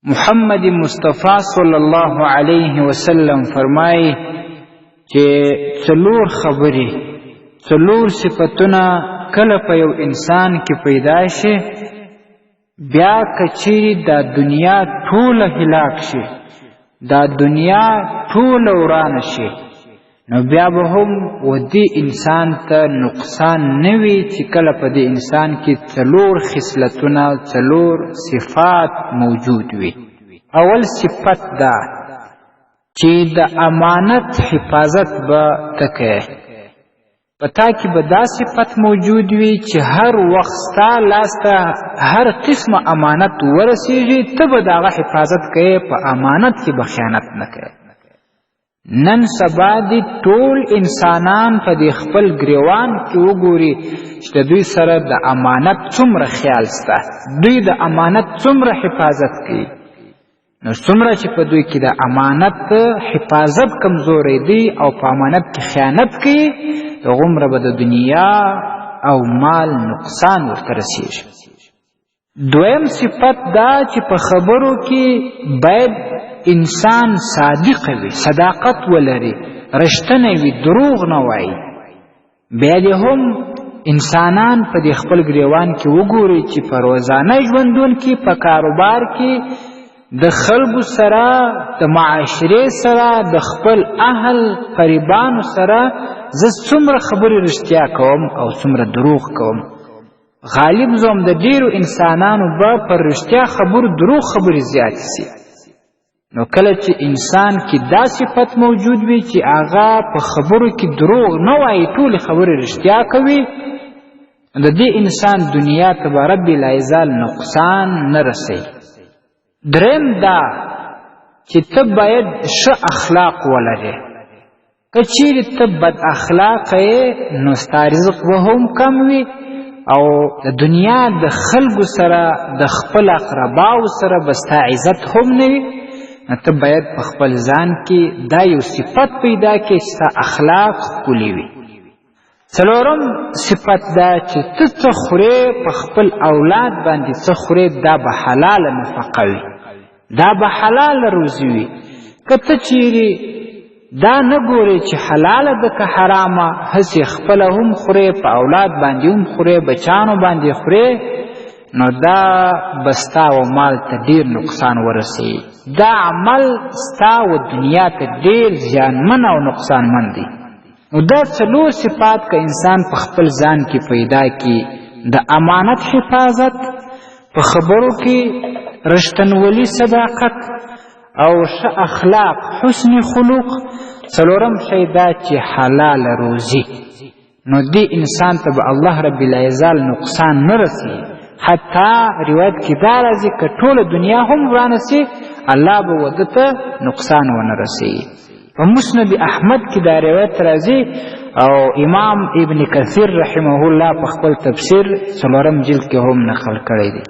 محمد مصطفی صلی الله علیه وسلم فرمایي چې څلور خبرې، څلور صفتونه کله په یو انسان کې پیدا شي، بیا کچیرې دا دنیا ټوله هلاک شي، دا دنیا ټوله ورانه شي، نو بیا به هم و دې انسان ته نقصان نه وي چې کله په دې انسان کې څلور خصلتونه، څلور صفات موجود وي. اول صفت دا چې د امانت حفاظت به ته کوې، په تا کې به دا صفت موجود وي چې هر وخت ستا لاس ته هر قسمه امانت ورسیږي، ته به د هغه حفاظت کوې، په امانت کې به خیانت نه کوې. نن سبا دي ټول انسانان په دې خپل ګریوان کې وګوري چې د دوی سره د امانت څومره خیال سته، دوی د امانت څومره حفاظت کوي. نو څومره چې په دوی کې د امانت حفاظت کمزوری دی او په امانت کې خیانت کوي، هغومره به د دنیا او مال نقصان ورته رسیږي. دویم صفت دا چې په خبرو کې باید انسان صادق وي، صداقت ولري، رښتینی وي، دروغ نه وایي. بیا دې هم انسانان په دې خپل ګریوان کې وګوري چې په روزانه ژوندون کې، په کاروبار کې، د خلکو سره، د معاشرې سره، د خپل اهل قریبانو سره زه څومره خبرې رښتیا کوم او څومره دروغ کوم. غالب زوم د ډیرو انسانانو به پر رښتیا خبرو دروغ خبرې زیات سي. نو کله چې انسان کې دا صفت موجود وي چې هغه په خبرو کې دروغ نه وایي، ټولې خبرې رښتیا کوي، د دې انسان دنیا ته به رب العزال نقصان نه رسوي. دریم دا چې ته باید ښه اخلاق ولرې. که چیرې ته بد اخلاقه یې، نو ستا رزق به هم کم وي او د دنیا د خلکو سره، د خپل اقرباو سره به ستا عزت هم نه وي. نو ته باید په خپل ځان کې دا یو صفت پیدا کړې چې ستا اخلاق ښکلي وي. څلورم صفت دا چې ته څه خورې، په خپل اولاد باندې څه خورې، دا به حلاله نفقه وي، دا به حلاله روزي وي. که ته چیرې دا نه ګورې چې حلاله ده که حرامه، هسې خپله هم خورې، په اولاد باندې هم خورې، بچانو باندې خورې، نو دا به ستا و مال ته ډېر نقصان ورسوي. دا عمل ستا و دنیا ته ډېر زیانمن او نقصانمن دی. نو دا څلور صفات که انسان په خپل ځان کې پیدا کړي، د امانت حفاظت، په خبرو کې رښتینولي، صداقت او ښه اخلاق، حسن خلق، څلورم شی دا چې حلال روزي، نو دې انسان ته به الله رب العزال نقصان نه رسي. حتی روایت کې دا راځي که ټوله دنیا هم ورانه سي، الله به وده ته نقصان ونه رسي. په مسند احمد کې دا روایت راځي او امام ابن کثیر رحمه الله په خپل تفسیر څلورم جلد کې هم نقل کړی دی.